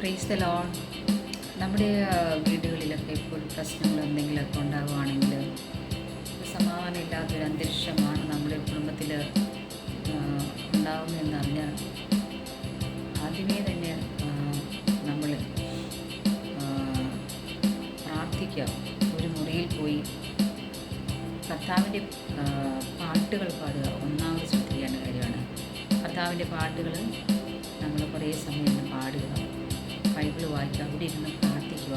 Praise the Lord. നമ്മുടെ വീടുകളിലൊക്കെ ഇപ്പോൾ പ്രശ്നങ്ങൾ എന്തെങ്കിലുമൊക്കെ ഉണ്ടാകുകയാണെങ്കിൽ സമാധാനമില്ലാത്തൊരു അന്തരീക്ഷമാണ് നമ്മുടെ കുടുംബത്തിൽ ഉണ്ടാകുന്നതെന്നറിഞ്ഞാൽ ആദ്യമേ തന്നെ നമ്മൾ പ്രാർത്ഥിക്കുക. ഒരു മുറിയിൽ പോയി കർത്താവിൻ്റെ പാട്ടുകൾ പാടുക ഒന്നാമത് ശ്രദ്ധിക്കേണ്ട കാര്യമാണ്. കർത്താവിൻ്റെ പാട്ടുകൾ നമ്മൾ കുറേ സമയം പാടുക, ബൈബിൾ വായിക്കുക, അവിടെ ഇരുന്ന് പ്രാർത്ഥിക്കുക.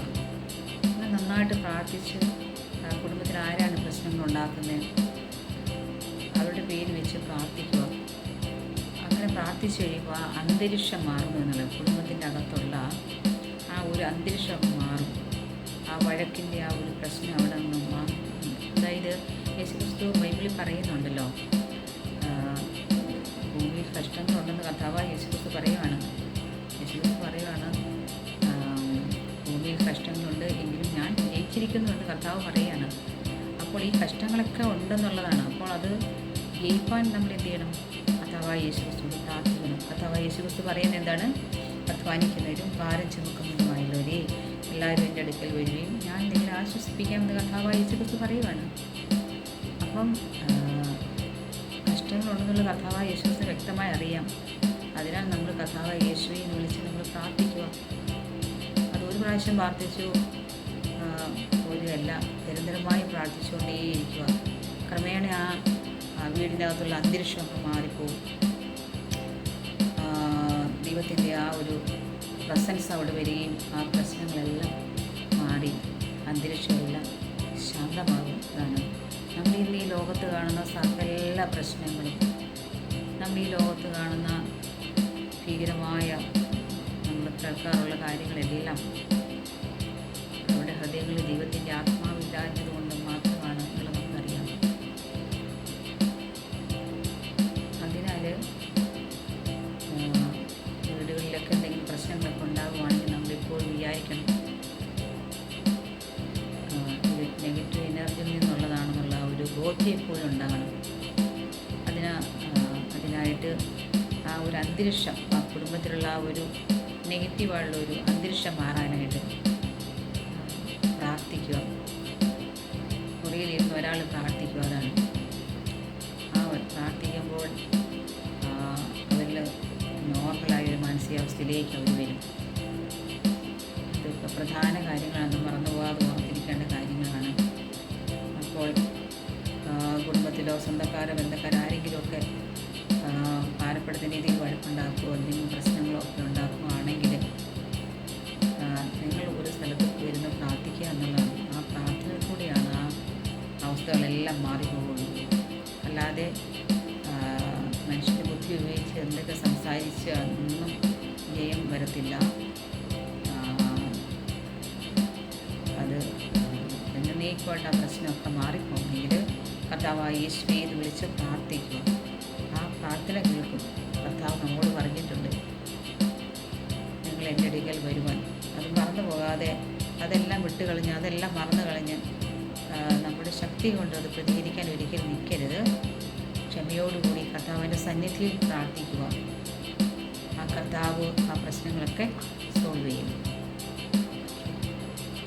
അങ്ങനെ നന്നായിട്ട് പ്രാർത്ഥിച്ച് കുടുംബത്തിൽ ആരാണ് പ്രശ്നങ്ങൾ ഉണ്ടാക്കുന്നത് അവരുടെ പേര് വെച്ച് പ്രാർത്ഥിക്കുക. അങ്ങനെ പ്രാർത്ഥിച്ചു കഴിയുമ്പോൾ ആ അന്തരീക്ഷം മാറുന്നു എന്നുള്ളത്, കുടുംബത്തിൻ്റെ അകത്തുള്ള ആ ഒരു അന്തരീക്ഷം മാറും. ആ വഴക്കിൻ്റെ ആ ഒരു പ്രശ്നം അവിടെ നിന്ന് മാറും. അതായത് യേശുക്രിസ്തു ബൈബിളിൽ പറയുന്നുണ്ടല്ലോ, ഭൂമിയിൽ കഷ്ടങ്ങളുണ്ടെന്ന് കർത്താവായ യേശുക്രിസ്തു പറയുവാണ്. ഭൂമിയിൽ കഷ്ടങ്ങളുണ്ട് എങ്കിലും ഞാൻ ജയിച്ചിരിക്കുന്നുണ്ട് കർത്താവ് പറയുകയാണ്. അപ്പോൾ ഈ കഷ്ടങ്ങളൊക്കെ ഉണ്ടെന്നുള്ളതാണ്. അപ്പോൾ അത് ജയിക്കാൻ നമ്മൾ എന്ത് ചെയ്യണം? കർത്താവായ യേശുക്രിസ്തുവിനോട് പ്രാർത്ഥിക്കണം. കർത്താവായ യേശുക്രിസ്തു പറയുന്നത് എന്താണ്? അധ്വാനിക്കുന്നവരും ഭാരം ചുമക്കുന്നതുമായുള്ളവരെ എല്ലാവരും എൻ്റെ അടുക്കൽ വരികയും ഞാൻ നിങ്ങളെ ആശ്വസിപ്പിക്കാമെന്ന് കർത്താവായ യേശുക്രിസ്തു പറയുവാണ്. അപ്പം കഷ്ടങ്ങളുണ്ടെന്നുള്ള കർത്താവായ യേശുക്രിസ്തു വ്യക്തമായി അറിയാം. അതിനാൽ നമ്മൾ കർത്താവായ യേശുവിനെ എന്ന് വിളിച്ച് നമ്മൾ പ്രാർത്ഥിക്കുക. അത് ഒരു പ്രാവശ്യം പ്രാർത്ഥിച്ചു പോലെയല്ല, നിരന്തരമായി പ്രാർത്ഥിച്ചുകൊണ്ടേയിരിക്കുക. ക്രമേണ ആ വീടിൻ്റെ അകത്തുള്ള അന്തരീക്ഷമൊക്കെ മാറിപ്പോകും. ദൈവത്തിൻ്റെ ആ ഒരു പ്രസൻസ് അവിടെ വരികയും ആ പ്രശ്നങ്ങളെല്ലാം മാറി അന്തരീക്ഷമെല്ലാം ശാന്തമാകും. അതാണ് നമ്മൾ ഇന്ന് ഈ ലോകത്ത് കാണുന്ന സകല പ്രശ്നങ്ങളും, നമ്മൾ ഈ ലോകത്ത് കാണുന്ന ഭീകരമായ നമ്മൾ കേൾക്കാറുള്ള കാര്യങ്ങളെല്ലാം നമ്മുടെ ഹൃദയങ്ങളിൽ ദൈവത്തിൻ്റെ ആത്മാവില്ലാഞ്ഞത് കൊണ്ട് മാത്രമാണ് എന്നുള്ളത് നമുക്കറിയാം. അതിനാൽ വീടുകളിലൊക്കെ എന്തെങ്കിലും പ്രശ്നങ്ങളൊക്കെ ഉണ്ടാകുവാണെങ്കിൽ നമ്മളിപ്പോൾ വിചാരിക്കണം ഇത് നെഗറ്റീവ് എനർജിയിൽ നിന്നുള്ളതാണെന്നുള്ള ഒരു ബോധ്യം എപ്പോഴും ഉണ്ടാകണം. അതിനായിട്ട് ആ ഒരു അന്തരീക്ഷം, ആ കുടുംബത്തിലുള്ള ആ ഒരു നെഗറ്റീവായുള്ള ഒരു അന്തരീക്ഷം മാറാനായിട്ട് പ്രാർത്ഥിക്കുക. മുറിയിലിരുന്ന് ഒരാൾ പ്രാർത്ഥിക്കുക. അതാണ് ആ പ്രാർത്ഥിക്കുമ്പോൾ അവരിൽ നോർമലായൊരു മാനസികാവസ്ഥയിലേക്ക് അവർ വരും. ഇതൊക്കെ പ്രധാന കാര്യങ്ങളാണ്, മറന്നുപോകാതെ ഓർത്തിരിക്കേണ്ട കാര്യങ്ങളാണ്. അപ്പോൾ കുടുംബത്തിലോ സ്വന്തക്കാരോ ബന്ധക്കാരോ ആരെങ്കിലുമൊക്കെ ഭാരപ്പെടുത്തുന്ന രീതിയിൽ വഴക്കുണ്ടാക്കുകയോ എന്തെങ്കിലും പ്രശ്നങ്ങളോ ഒക്കെ ഉണ്ടാക്കുകയാണെങ്കിൽ നിങ്ങൾ ഒരു സ്ഥലത്ത് വരുന്ന പ്രാർത്ഥിക്കുക എന്നുള്ളതാണ്. ആ പ്രാർത്ഥന കൂടിയാണ് ആ അവസ്ഥകളെല്ലാം മാറിപ്പോകുള്ളൂ. അല്ലാതെ മനുഷ്യൻ്റെ ബുദ്ധി ഉപയോഗിച്ച് എന്തൊക്കെ സംസാരിച്ച് ഒന്നും ജയം വരത്തില്ല. അത് എന്നേക്കുമായിട്ട് ആ പ്രശ്നമൊക്കെ മാറിപ്പോകുമെങ്കിൽ കർത്താവായ യേശുവേ എന്ന് വിളിച്ച് പ്രാർത്ഥിക്കുക. ആ പ്രാർത്ഥന കേൾക്കും. കർത്താവ് നമ്മോട് പറഞ്ഞിട്ടുണ്ട്, നിങ്ങൾ എൻ്റെ അടുക്കൽ വരുവാൻ. അത് മറന്നു പോകാതെ, അതെല്ലാം വിട്ടുകളഞ്ഞ്, അതെല്ലാം മറന്നു കളഞ്ഞ് നമ്മുടെ ശക്തി കൊണ്ട് അത് പ്രതികരിക്കാൻ ഒരിക്കലും നിൽക്കരുത്. ക്ഷമയോടുകൂടി കർത്താവിൻ്റെ സന്നിധിയിൽ പ്രാർത്ഥിക്കുക. ആ കർത്താവ് ആ പ്രശ്നങ്ങളൊക്കെ സോൾവ് ചെയ്യും.